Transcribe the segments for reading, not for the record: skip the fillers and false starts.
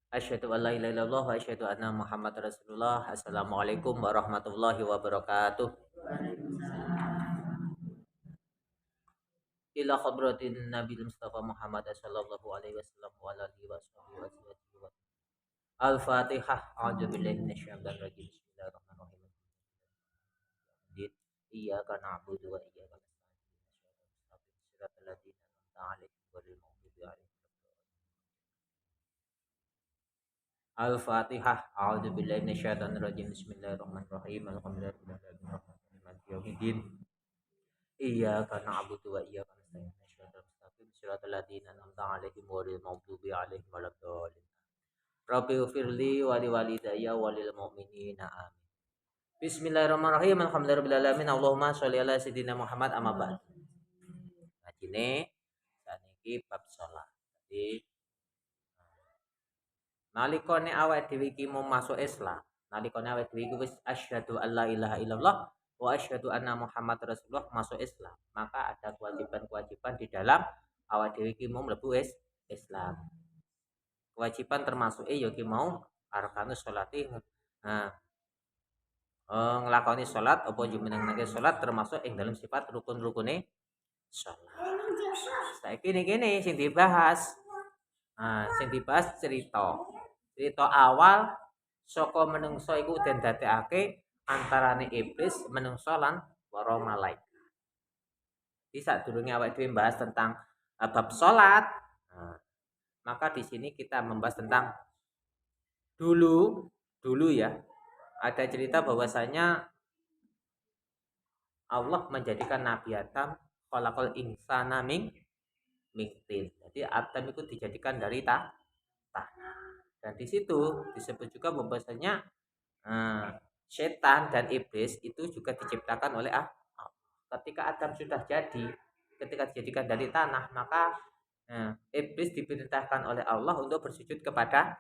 Asyhadu an la ilaha illallah wa asyhadu anna Muhammad Rasulullah. Assalamualaikum warahmatullahi wabarakatuh. Ila khabratin Nabi Mustafa Muhammad sallallahu alaihi wasallam wa ala alihi wa Al-Fatihah. A'udzu billahi minasyaitonir rajim. Bismillahirrahmanirrahim. Iyyaka na'budu wa iyyaka nasta'in. Shiratal ladzina an'amta 'alaihim ghairil maghdubi 'alaihim. Al-Fatihah. A'udzu billahi minasyaitonir rajim. Bismillahirrahmanirrahim. Alhamdulillahirabbil alamin. Maliki yaumiddin. Iyyaka na'budu wa iyyaka nasta'in. Shiratal mustaqim. Shiratal ladzina an'amta 'alaihim ghairil maghdubi 'alaihim waladdallin. Rabbi firli wa liwalidayya wa lil mu'minina amin. Bismillahirrahmanirrahim. Alhamdulillahirabbil alamin. Allahumma sholli ala sayyidina Muhammad amma ba'd. Ngajine saniki bab salat. Jadi nalikane awake dhewe iki mau masuk Islam, nalikane awake dhewe iki wis asyhadu alla ilaha illallah wa asyhadu anna Muhammad Rasulullah masuk Islam, maka ada kewajiban-kewajiban di dalam awake dhewe iki mau mlebu Islam. Kewajiban termasuk ya iki mau arkanus sholati, nah, nglakoni salat apa jumenengnake salat termasuk ing dalam sifat rukun-rukune salat. Saiki niki sing dibahas. Sing dibahas cerita awal saka menungso iku den dadekake antarane iblis, menungso lan para malaikat. Jadi sadurunge awake dhewe bahas tentang bab salat, maka di sini kita membahas tentang dulu ya. Ada cerita bahwasanya Allah menjadikan Nabi Adam khalaqal insana min tin. Jadi Adam itu dijadikan dari tanah. Dan di situ disebut juga bahwasanya setan dan iblis itu juga diciptakan oleh Allah. Ketika Adam sudah ketika dijadikan dari tanah, maka iblis diperintahkan oleh Allah untuk bersujud kepada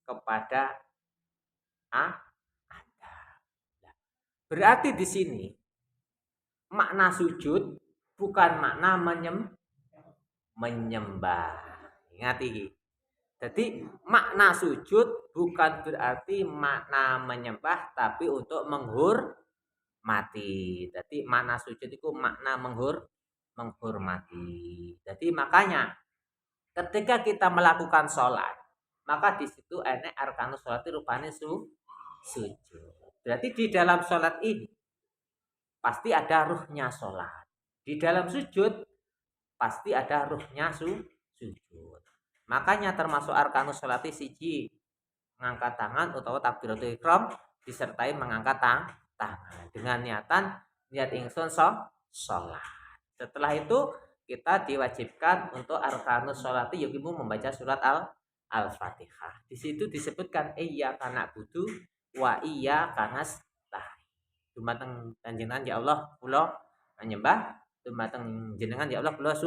Adam. Berarti di sini makna sujud bukan makna menyembah. Ingat ini. Jadi makna sujud bukan berarti makna menyembah, tapi untuk menghormati. Jadi makna sujud itu makna menghormati. Jadi makanya ketika kita melakukan sholat, maka di situ enek arkanus sholat itu rupanya sujud. Berarti di dalam sholat ini pasti ada ruhnya sholat. Di dalam sujud pasti ada ruhnya sujud. Makanya termasuk arkanus sholati siji mengangkat tangan utawa takbiratul ihram disertai mengangkat tangan dengan niat ingsun sholat. Setelah itu kita diwajibkan untuk arkanus sholati yakimu membaca surat Al-Fatihah. Di situ disebutkan iyyaka na'budu wa iyyaka nasta'in. Dumateng panjenengan ya Allah kula menyembah, dumateng jenengan ya Allah kula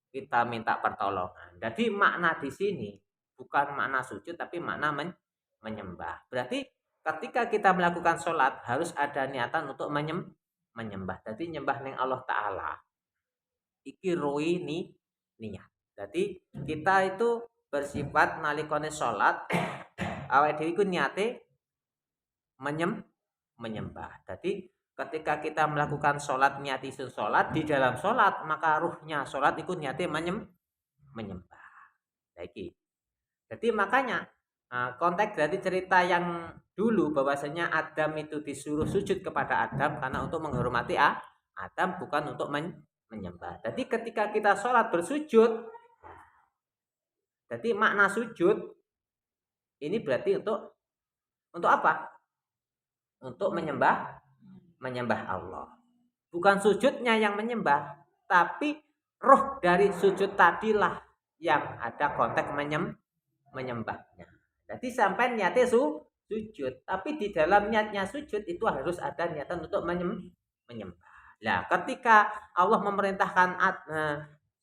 kita minta pertolongan. Jadi makna di sini bukan makna sujud tapi makna menyembah. Berarti ketika kita melakukan sholat harus ada niatan untuk menyembah. Jadi nyembah ning Allah Ta'ala. Iki roi niat. Jadi kita itu bersifat nalikone sholat awake dhewe iku niate menyembah. Jadi ketika kita melakukan sholat niati sholat di dalam sholat maka ruhnya sholat itu niati menyembah. Jadi makanya konteks dari cerita yang dulu bahwasanya Adam itu disuruh sujud kepada Adam karena untuk menghormati Adam bukan untuk menyembah. Jadi ketika kita sholat bersujud, jadi makna sujud ini berarti untuk apa? Untuk menyembah Allah. Bukan sujudnya yang menyembah, tapi roh dari sujud tadilah yang ada konteks menyembahnya. Jadi sampai niatnya sujud, tapi di dalam niatnya sujud itu harus ada niatan untuk menyembah. Nah, ketika Allah memerintahkan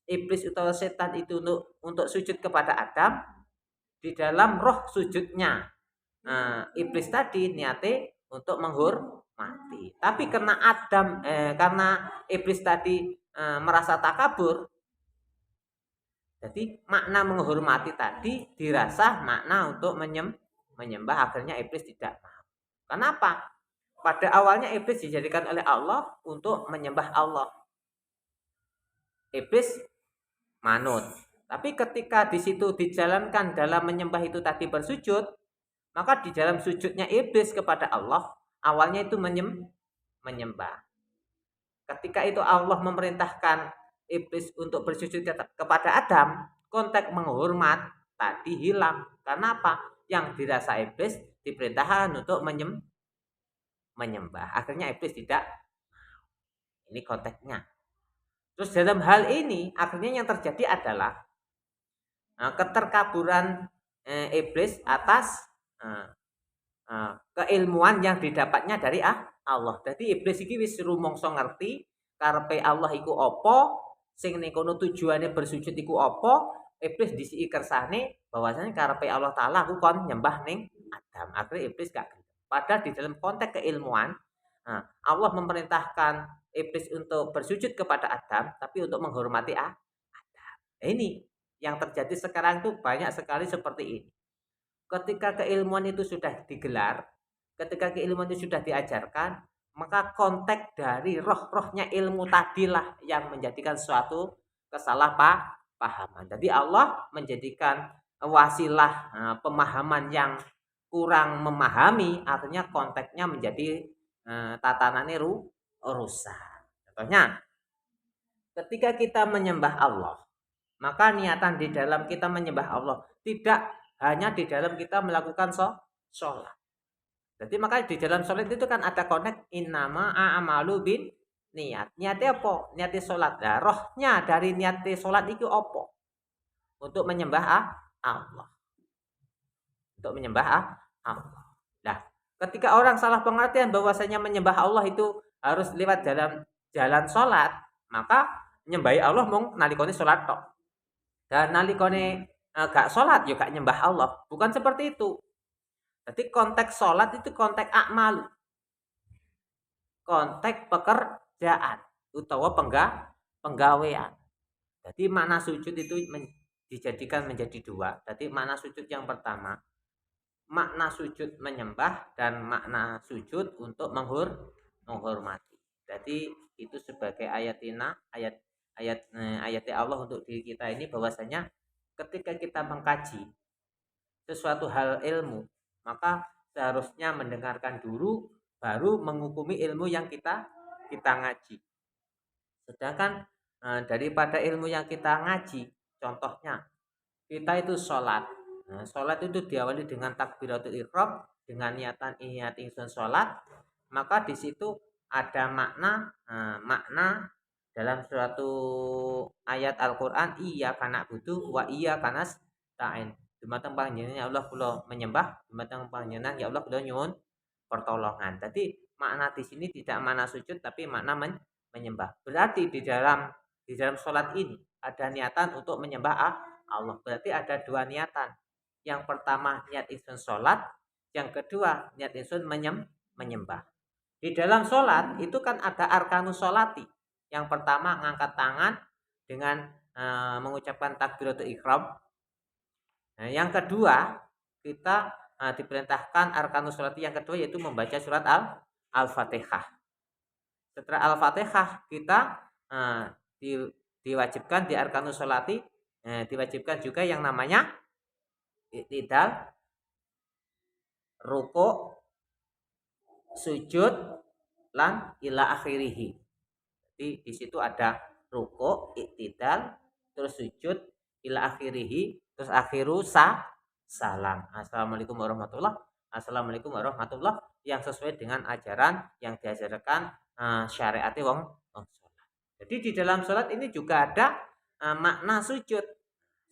iblis atau setan itu untuk sujud kepada Adam, di dalam roh sujudnya iblis tadi niatnya untuk menghormati. Tapi karena iblis tadi merasa takabur, Jadi makna menghormati tadi dirasa makna untuk menyembah, akhirnya iblis tidak mau. Kenapa? Pada awalnya iblis dijadikan oleh Allah untuk menyembah Allah. Iblis manut. Tapi ketika di situ dijalankan dalam menyembah itu tadi bersujud, maka di dalam sujudnya iblis kepada Allah, awalnya itu menyembah. Ketika itu Allah memerintahkan iblis untuk bersujud kepada Adam, konteks menghormat tadi hilang. Karena apa? Yang dirasa iblis diperintahkan untuk menyembah. Akhirnya iblis tidak. Ini konteksnya. Terus dalam hal ini akhirnya yang terjadi adalah keterkaburan iblis atas keilmuan yang didapatnya dari Allah. Jadi iblis iki wis rumangsa ngerti karepe Allah iku apa, sing ning kono tujuane bersujud iku apa, iblis disiki kersane bahwasanya karepe Allah taala aku kon nyembah ning Adam. Akhirnya iblis gak gelem. Padahal di dalam konteks keilmuan Allah memerintahkan iblis untuk bersujud kepada Adam, tapi untuk menghormati Adam. Nah, ini yang terjadi sekarang itu banyak sekali seperti ini. Ketika keilmuan itu sudah digelar, ketika keilmuan itu sudah diajarkan, maka konteks dari roh-rohnya ilmu tadilah yang menjadikan suatu kesalahpahaman. Jadi Allah menjadikan wasilah pemahaman yang kurang memahami, akhirnya konteksnya menjadi tatanannya rusak. Contohnya, ketika kita menyembah Allah, maka niatan di dalam kita menyembah Allah tidak hanya di dalam kita melakukan sholat. Jadi maka di dalam sholat itu kan ada konek innama a'malu bin niat. Niatnya apa? Niatnya sholat. Nah, rohnya dari niatnya sholat itu apa? Untuk menyembah Allah. Untuk menyembah Allah. Nah, ketika orang salah pengertian bahwasanya menyembah Allah itu harus lewat dalam jalan sholat, maka nyembahi Allah mung nalikone sholat tok. Dan nalikone gak sholat ya gak nyembah Allah. Bukan seperti itu. Jadi konteks sholat itu konteks akmal. Konteks pekerjaan. Utawa penggawean. Jadi makna sujud itu dijadikan menjadi dua. Jadi makna sujud yang pertama, makna sujud menyembah dan makna sujud untuk menghormati. Jadi itu sebagai ayat Allah untuk diri kita ini bahwasanya ketika kita mengkaji sesuatu hal ilmu, maka seharusnya mendengarkan dulu baru menghukumi ilmu yang kita ngaji. Sedangkan daripada ilmu yang kita ngaji, contohnya kita itu sholat. Nah, sholat itu diawali dengan takbiratul ihram, dengan niatan niat ingsun sholat, maka di situ ada makna dalam suatu ayat Al-Qur'an, iyyaka na'budu wa iyyaka nasta'in. Dumateng panjenengan ya Allah kula menyembah, dumateng panjenengan ya Allah kula nyuwun pertolongan. Jadi makna di sini tidak makna sujud tapi makna menyembah. Berarti di dalam sholat ini ada niatan untuk menyembah Allah. Berarti ada dua niatan. Yang pertama niat ingsun sholat, yang kedua niat ingsun menyembah. Di dalam sholat itu kan ada arkanus sholati. Yang pertama ngangkat tangan dengan mengucapkan takbiratul ihram. Nah, yang kedua kita diperintahkan arkanus sholati yang kedua yaitu membaca surat Al-Fatihah. Setelah Al-Fatihah kita diwajibkan di arkanus sholati diwajibkan juga yang namanya i'tidal, ruku', sujud, lan ila akhirih. Jadi di situ ada ruku', i'tidal, terus sujud, ila akhirih, terus akhiru salam. Assalamualaikum warahmatullahi yang sesuai dengan ajaran yang diajarkan syariat wong sholat. Jadi di dalam sholat ini juga ada makna sujud.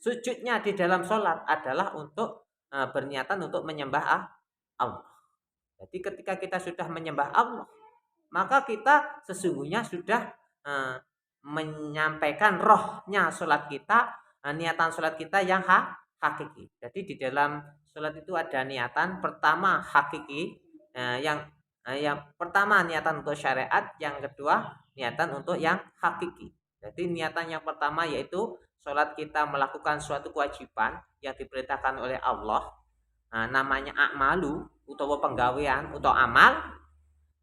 Sujudnya di dalam sholat adalah untuk berniatan untuk menyembah Allah. Jadi ketika kita sudah menyembah Allah, maka kita sesungguhnya sudah menyampaikan rohnya sholat kita, niatan sholat kita yang hakiki. Jadi di dalam sholat itu ada niatan pertama hakiki, yang pertama niatan untuk syariat, yang kedua niatan untuk yang hakiki. Jadi niatan yang pertama yaitu sholat kita melakukan suatu kewajiban yang diperintahkan oleh Allah, namanya a'malu utawa penggawean atau amal.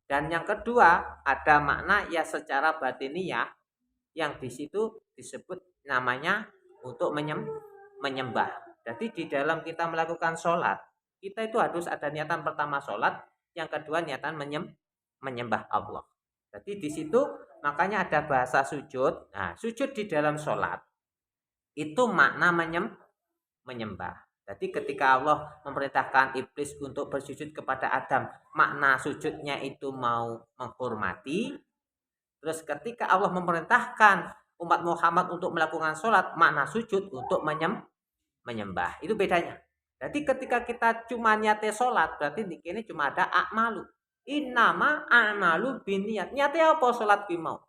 Dan yang kedua ada makna ya secara batiniyah yang di situ disebut namanya untuk menyembah. Jadi di dalam kita melakukan sholat, kita itu harus ada niatan pertama sholat, yang kedua niatan menyembah Allah. Jadi di situ makanya ada bahasa sujud. Nah, sujud di dalam sholat itu makna menyembah. Jadi ketika Allah memerintahkan iblis untuk bersujud kepada Adam, makna sujudnya itu mau menghormati. Terus ketika Allah memerintahkan umat Muhammad untuk melakukan sholat, makna sujud untuk menyembah. Itu bedanya. Jadi ketika kita cuma niatnya sholat, berarti di sini cuma ada a'malu. Innama a'malu binniat. Niatnya apa sholat ki mau?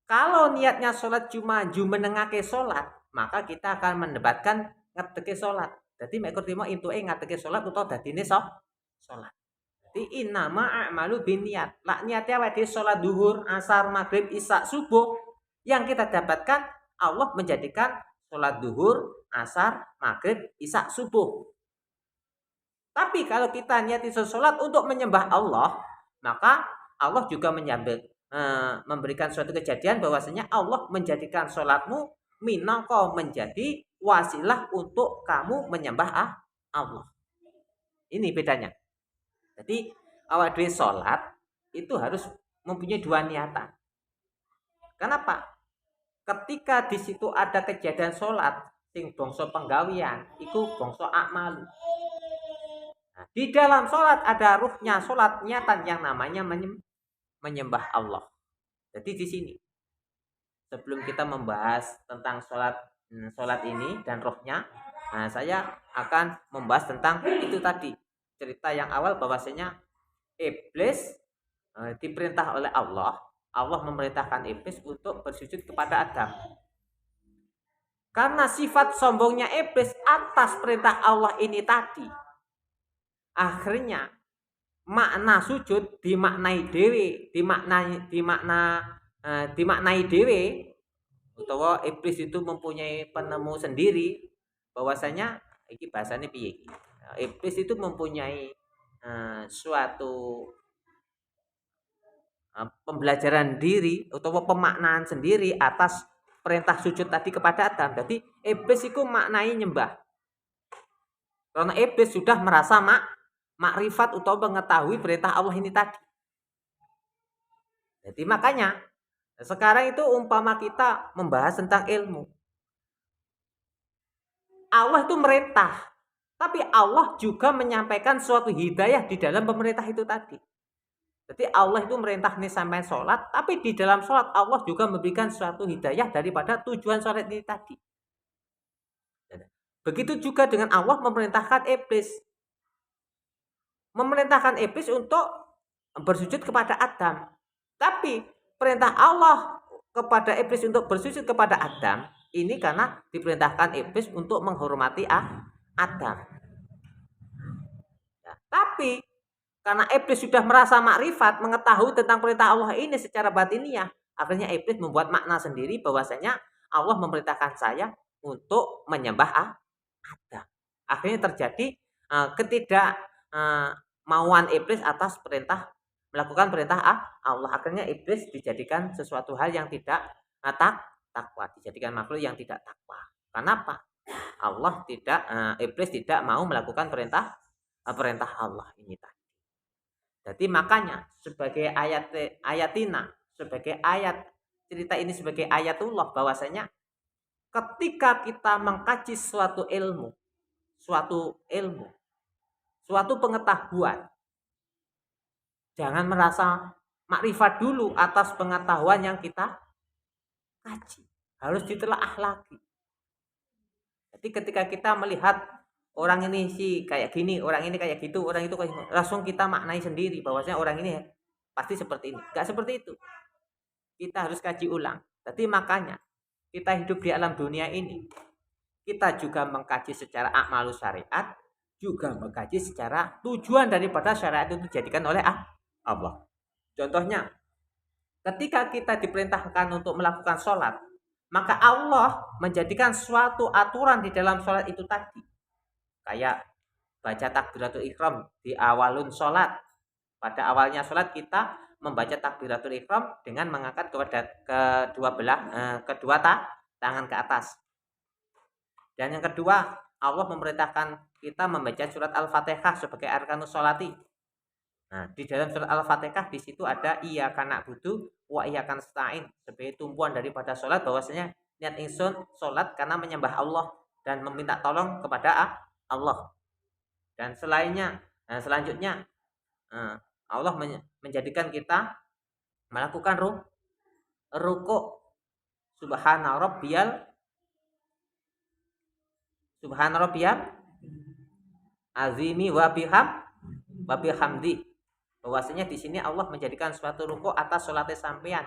Kalau niatnya sholat cuma jumenengake sholat, maka kita akan mendebatkan ngeteke sholat. Jadi mek terima intuke ngateke sholat utawa dadine sholat. Jadi innama a'malu binniat. Lah niatnya awake sholat duhur, asar, maghrib, isya, subuh. Yang kita dapatkan Allah menjadikan sholat duhur, asar, maghrib, isya, subuh. Tapi kalau kita niati sholat untuk menyembah Allah, maka Allah juga memberikan suatu kejadian bahwasanya Allah menjadikan sholatmu minangka menjadi wasilah untuk kamu menyembah Allah. Ini bedanya. Jadi awak dhewe sholat itu harus mempunyai dua niatan. Kenapa? Ketika di situ ada kejadian sholat sing bangsa penggawean, iku bangsa a'mal. Nah, di dalam sholat ada ruhnya sholat niatan yang namanya menyembah Allah. Jadi di sini sebelum kita membahas tentang sholat ini dan rohnya, nah saya akan membahas tentang itu tadi cerita yang awal bahwasanya iblis diperintah oleh Allah memerintahkan iblis untuk bersujud kepada Adam. Karena sifat sombongnya iblis atas perintah Allah ini tadi, akhirnya makna sujud dimaknai dewe utawa iblis itu mempunyai penemu sendiri bahwasanya iki bahasane piye iki. Iblis itu mempunyai suatu pembelajaran diri atau pemaknaan sendiri atas perintah sujud tadi kepada Adam. Jadi iblis itu maknai nyembah. Karena iblis sudah merasa makrifat atau mengetahui perintah Allah ini tadi. Jadi makanya sekarang itu umpama kita membahas tentang ilmu. Allah itu merintah, tapi Allah juga menyampaikan suatu hidayah di dalam pemerintah itu tadi. Jadi Allah itu merintah nih sampai sholat, tapi di dalam sholat Allah juga memberikan suatu hidayah daripada tujuan sholat ini tadi. Begitu juga dengan Allah memerintahkan iblis. Memerintahkan iblis untuk bersujud kepada Adam. Tapi perintah Allah kepada iblis untuk bersujud kepada Adam ini karena diperintahkan iblis untuk menghormati Adam. Ya, tapi karena iblis sudah merasa makrifat, mengetahui tentang perintah Allah ini secara batiniah, akhirnya iblis membuat makna sendiri bahwasanya Allah memerintahkan saya untuk menyembah Adam. Akhirnya terjadi ketidakmauan iblis atas melakukan perintah Allah. Akhirnya iblis dijadikan sesuatu hal yang tidak takwa, dijadikan makhluk yang tidak takwa. Kenapa? Iblis tidak mau melakukan perintah Allah ini tadi. Jadi makanya sebagai ayatina, sebagai ayat cerita ini sebagai ayatullah bahwasanya ketika kita mengkaji suatu pengetahuan, jangan merasa makrifat dulu atas pengetahuan yang kita kaji. Harus ditelaah lagi. Jadi ketika kita melihat orang ini sih kayak gini, orang ini kayak gitu, orang itu kayak gitu, langsung kita maknai sendiri bahwasanya orang ini pasti seperti ini. Enggak seperti itu. Kita harus kaji ulang. Jadi makanya kita hidup di alam dunia ini, kita juga mengkaji secara a'malus syariat, juga mengkaji secara tujuan daripada syariat itu dijadikan oleh Allah. Contohnya, ketika kita diperintahkan untuk melakukan sholat, maka Allah menjadikan suatu aturan di dalam sholat itu tadi. Kayak baca takbiratul ihram di awalun sholat. Pada awalnya sholat kita membaca takbiratul ihram dengan mengangkat kedua tangan ke atas. Dan yang kedua, Allah memerintahkan kita membaca surat Al-Fatihah sebagai arkanus sholati. Nah, di dalam surat Al-Fatihah di situ ada iyyaka na'budu wa iyyaka nasta'in sebagai tumpuan daripada sholat, bahwasanya niat ingsun sholat karena menyembah Allah dan meminta tolong kepada Allah. Dan selanjutnya Allah menjadikan kita melakukan ruku' subhana rabbiyal azimi wa bihamdi. Bahwasanya di sini Allah menjadikan suatu ruku atas sholatnya sampean.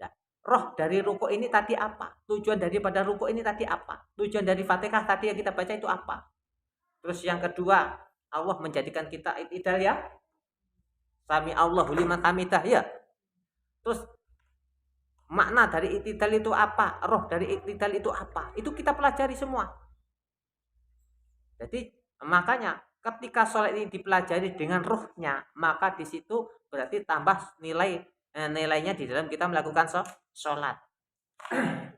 Nah, roh dari ruku ini tadi apa? Tujuan daripada ruku ini tadi apa? Tujuan dari Fatihah tadi yang kita baca itu apa? Terus yang kedua, Allah menjadikan kita i'tidal ya. Sami Allahu liman hamidah ya. Terus makna dari i'tidal itu apa? Roh dari i'tidal itu apa? Itu kita pelajari semua. Jadi makanya ketika sholat ini dipelajari dengan ruhnya, maka di situ berarti tambah nilainya di dalam kita melakukan sholat.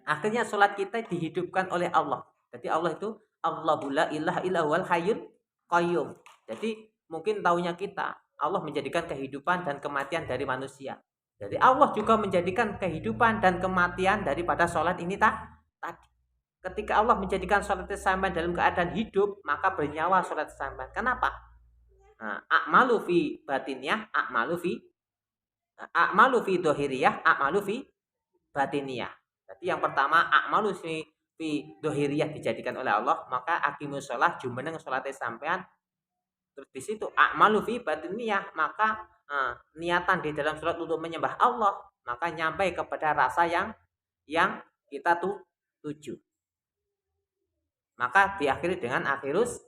Akhirnya sholat kita dihidupkan oleh Allah. Jadi Allah itu Allahu la ilaha illa huwal hayyul qayyum. Jadi mungkin taunya kita Allah menjadikan kehidupan dan kematian dari manusia. Jadi Allah juga menjadikan kehidupan dan kematian daripada sholat ini tadi. Ketika Allah menjadikan sholat sampean dalam keadaan hidup, maka bernyawa sholat sampean. Kenapa? A'malu fi batiniyah, a'malu fi dohiriyah, a'malu fi batiniyah. Jadi yang pertama a'malu fi dohiriyah dijadikan oleh Allah, maka aqimus sholat jumeneng sholat sampean. Terus di situ a'malu fi batiniyah, maka niatan di dalam sholat untuk menyembah Allah, maka nyampai kepada rasa yang kita tuju. Maka diakhiri dengan akhirus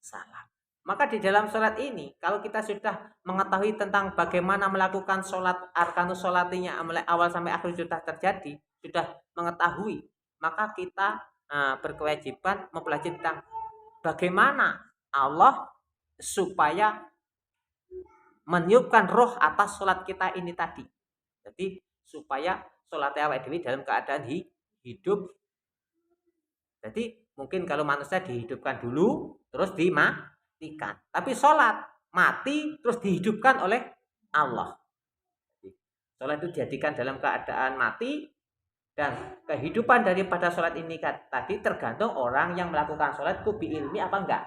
salam. Maka di dalam sholat ini, kalau kita sudah mengetahui tentang bagaimana melakukan sholat, arkanus sholatinya mulai awal sampai akhir sudah terjadi, sudah mengetahui, maka kita berkewajiban mempelajari tentang bagaimana Allah supaya meniupkan roh atas sholat kita ini tadi. Jadi supaya sholat awake dhewe dalam keadaan hidup. Jadi mungkin kalau manusia dihidupkan dulu terus dimatikan, tapi sholat mati terus dihidupkan oleh Allah. Sholat itu dijadikan dalam keadaan mati, dan kehidupan daripada sholat ini tadi tergantung orang yang melakukan sholat itu ilmi apa enggak,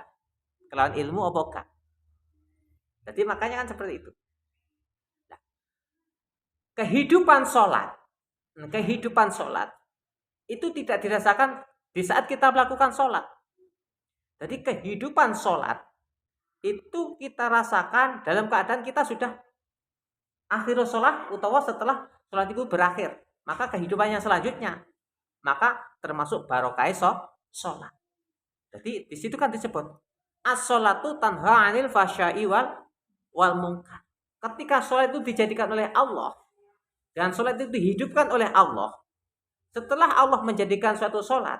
kelawan ilmu apa enggak. Jadi makanya kan seperti itu. Nah, kehidupan sholat itu tidak dirasakan di saat kita melakukan sholat. Jadi kehidupan sholat itu kita rasakan dalam keadaan kita sudah akhir sholat atau setelah sholat itu berakhir. Maka kehidupannya selanjutnya, maka termasuk barokah sholat. Jadi di situ kan disebut as-sholatu tanha 'anil fahsya'i wal munkar. Ketika sholat itu dijadikan oleh Allah dan sholat itu dihidupkan oleh Allah, setelah Allah menjadikan suatu sholat,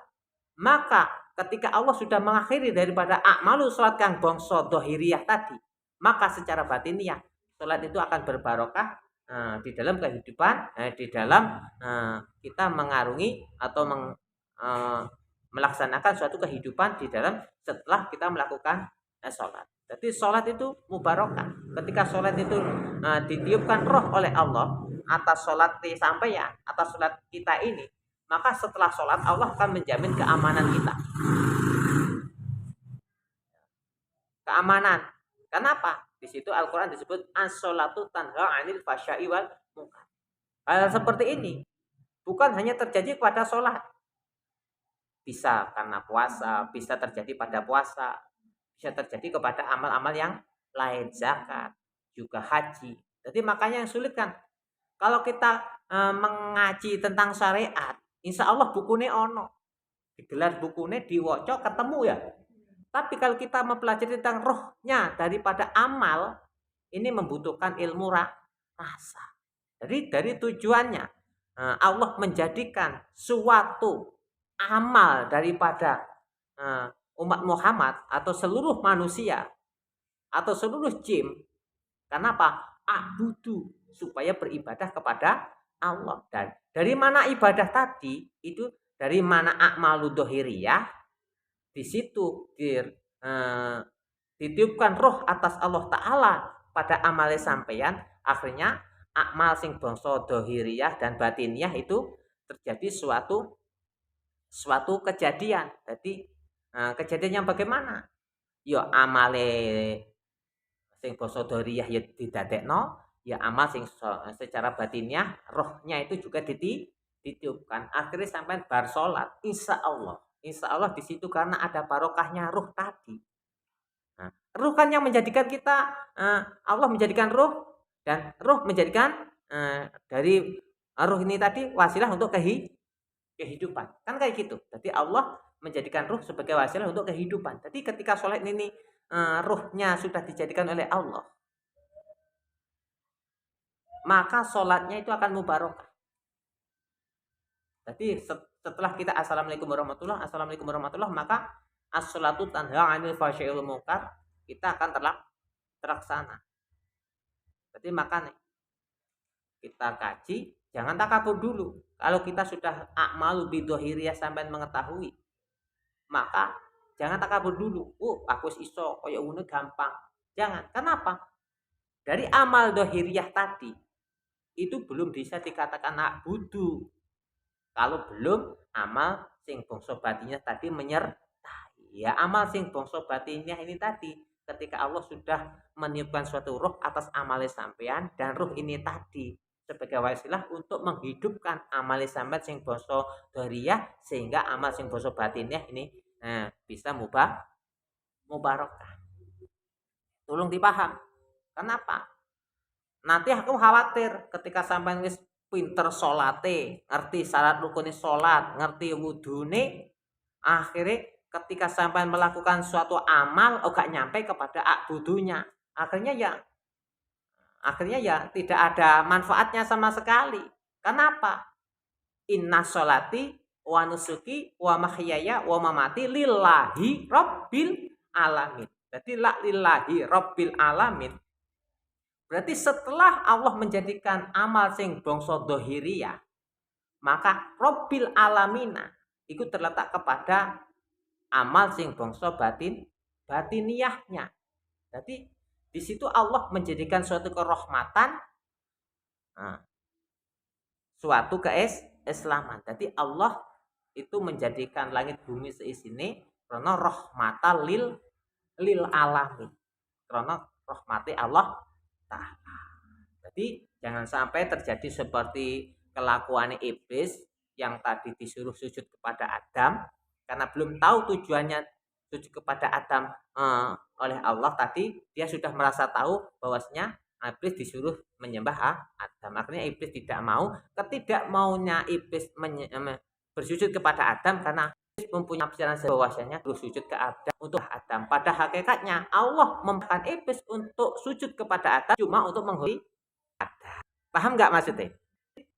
maka ketika Allah sudah mengakhiri daripada a'malu sholat kang bangsa dohiriyah tadi, maka secara batiniah sholat itu akan berbarokah di dalam kehidupan, di dalam kita mengarungi atau melaksanakan suatu kehidupan di dalam setelah kita melakukan sholat. Jadi sholat itu mubarokah. Ketika sholat itu ditiupkan roh oleh Allah atas sholat sampeyan, atas sholat kita ini, maka setelah sholat Allah akan menjamin keamanan kita. Keamanan. Kenapa? Di situ Al-Quran disebut as-sholatu tanha 'anil fahsya'i wal munkar. Hal seperti ini bukan hanya terjadi pada sholat. Bisa karena puasa, bisa terjadi pada puasa, bisa terjadi kepada amal-amal yang lain, zakat, juga haji. Jadi makanya yang sulit kan, kalau kita mengaji tentang syariat, insya Allah bukunya ono, digelar bukunya diwocok ketemu ya. Tapi kalau kita mempelajari tentang rohnya daripada amal, ini membutuhkan ilmu rasa. Jadi dari tujuannya Allah menjadikan suatu amal daripada umat Muhammad atau seluruh manusia atau seluruh jin. Kenapa? A'budu, supaya beribadah kepada Allah. Dan dari mana ibadah tadi? Itu dari mana a'malu dohiriyah, di situ ditiupkan roh atas Allah Ta'ala pada amale sampeyan, akhirnya akmal sing bangsa dohiriyah dan batiniyah itu terjadi suatu kejadian. Jadi kejadian yang bagaimana? Ya amale sing basa dhariyah ya didadekno, ya amal sing secara batinnya rohnya itu juga ditiupkan. Akhirnya sampai bar salat, insya Allah di situ karena ada barokahnya ruh tadi. Nah, ruh kan yang menjadikan kita, Allah menjadikan ruh dan ruh menjadikan dari ruh ini tadi wasilah untuk kehidupan. Kan kayak gitu. Jadi Allah menjadikan ruh sebagai wasilah untuk kehidupan. Jadi ketika sholat ini ruhnya sudah dijadikan oleh Allah, maka sholatnya itu akan mubarakah. Jadi setelah kita assalamualaikum warahmatullah, maka as-sholatu tanha 'anil fahsya'i wal munkar, kita akan terlaksana. Jadi makanya kita kaji, jangan takabur dulu. Kalau kita sudah a'malu bidohiriyah sampai mengetahui, maka jangan takabur dulu. Aku iso koyo ngono gampang. Jangan. Kenapa? Dari amal dohiriyah tadi itu belum bisa dikatakan a'budu. Kalau belum amal sing bangsa batinnya tadi menyertai. Ya amal sing bangsa batinnya ini tadi ketika Allah sudah meniupkan suatu roh atas amale sampean, dan roh ini tadi sebagai wasilah untuk menghidupkan amale sampean sing bangsa dohiriyah, sehingga amal sing bangsa batinnya ini bisa mubarakah. Tolong dipaham. Kenapa? Nanti aku khawatir ketika sampai wis pinter salate, ngerti syarat rukune salat, ngerti wudune, akhirnya ketika sampai melakukan suatu amal gak nyampe kepada akbudunya. Akhirnya ya tidak ada manfaatnya sama sekali. Kenapa? Inna sholati wa nusuki wa mahyaya wa mamati lillahi rabbil alamin. Jadi lillahi rabbil alamin. Berarti setelah Allah menjadikan amal sing bangsa dohiriyah, maka rabbil alamina itu terletak kepada amal sing bangsa batiniyahnya. Jadi di situ Allah menjadikan suatu kerahmatan, suatu keislaman. Jadi Allah itu menjadikan langit bumi seisine karena rahmatan lil alamin. Karena rahmati Allah Ta'ala. Jadi jangan sampai terjadi seperti kelakuan iblis yang tadi disuruh sujud kepada Adam karena belum tahu tujuannya sujud kepada Adam oleh Allah tadi, dia sudah merasa tahu bahwasanya iblis disuruh menyembah Adam. Akhirnya iblis tidak mau. Ketidakmaunya iblis bersujud kepada Adam karena mempunyai pikiran bahwasanya bersujud ke Adam untuk Adam. Pada hakikatnya Allah memberikan iblis untuk sujud kepada Adam cuma untuk menghormati Adam. Paham nggak maksudnya?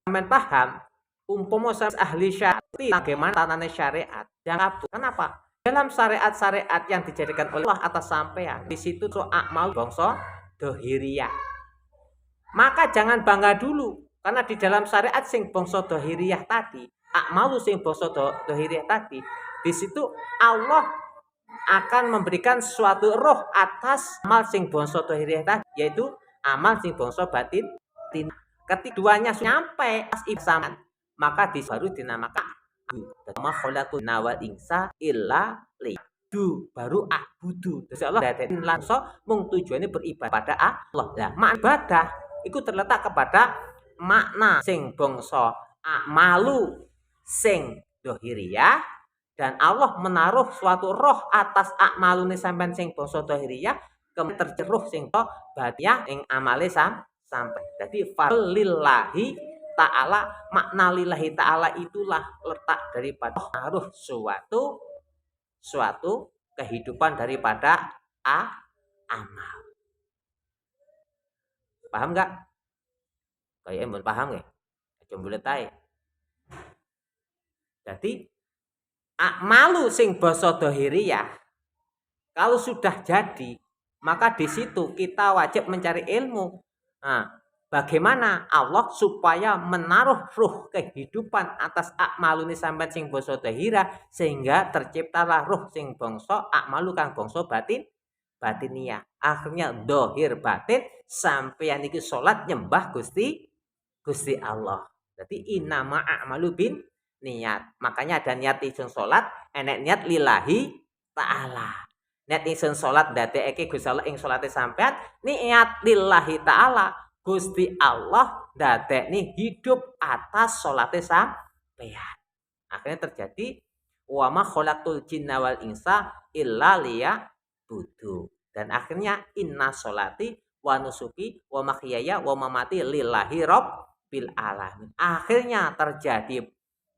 Sampeyan paham? Umpama ahli syariat, bagaimana tatanan syariat? Jangan kabur. Kenapa? Dalam syariat-syariat yang dijadikan oleh Allah atas sampean, di situ amal bangsa dohiriyah. Maka jangan bangga dulu, karena di dalam syariat sing bangsa dohiriyah tadi, akmalu sing bangsa dohiriyah tadi, di situ Allah akan memberikan suatu roh atas amal sing bangsa dohiriyah tadi, yaitu amal sing bangsa batin. Keduanya nyampe pas ibsaman, maka baru dinamakan ma khalaqun nawal insa illa lidu, baru abudu. Jadi Allah dadi langsung mung tujuane beribadah pada Allah. Lah makna ibadah itu terletak kepada makna sing bangsa akmalu sing dohiriyah, dan Allah menaruh suatu roh atas akmalune sampean sing bangsa dohiriyah, kemudian terjeruh sing batiniyah ing amale sampai. Jadi falillahi ta'ala, makna lillahi ta'ala itulah letak daripada naruh suatu kehidupan daripada amal. Paham nggak? Kayak paham nggak? Coba boleh tahu. Jadi akmalu sing basa dhahiriyah kalau sudah jadi, maka di situ kita wajib mencari ilmu. Nah, bagaimana Allah supaya menaruh ruh kehidupan atas akmalune sampean sing basa dhahira sehingga terciptalah ruh sing bangsa akmalu kang bangsa batiniah. Akhirnya dohir batin sampeyan iki salat nyembah Gusti Allah. Jadi innama a'malu bin niat. Makanya ada niat isun salat, enek niat lillahi ta'ala. Niat isun salat ndadekake Gusti Allah ing salate sampean, niat lillahi ta'ala. Gusti Allah ndadekne hidup atas salate sampean. Akhirnya terjadi wa ma khalaqtul jinna wal insa illa liya'budun. Dan akhirnya inna sholati wa nusuki wa mahyaya wa mamati lillahi rabbil alamin. Akhirnya terjadi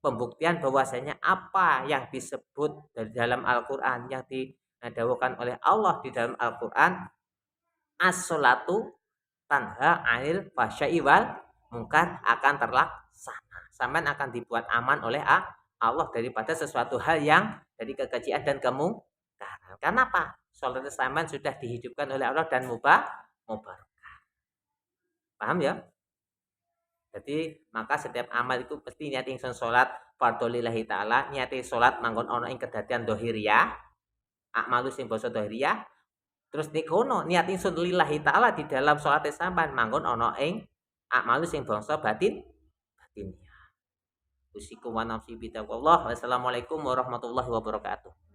pembuktian bahwasanya apa yang disebut dari dalam Al-Qur'an yang didawuhkan oleh Allah di dalam Al-Qur'an, as-sholatu tanha 'anil fahsya'i wal munkar akan terlaksana. Sampean akan dibuat aman oleh Allah daripada sesuatu hal yang dari kekejian dan kemungkaran. Karena apa? Salat sampean sudah dihidupkan oleh Allah dan mubarakah. Paham ya? Jadi maka setiap amal itu pasti niat ingsun salat fardhu lillahi taala, niate salat manggon ana ing kedadian dhahiriyah, akmalu sing basa dhahiriyah. Terus nikono niat ingsun lillahi taala di dalam salate sampean manggon ana ing akmalu sing bangsa batiniyah. Usikum wa nafsi bitaqwallah. Wassalamualaikum warahmatullahi wabarakatuh.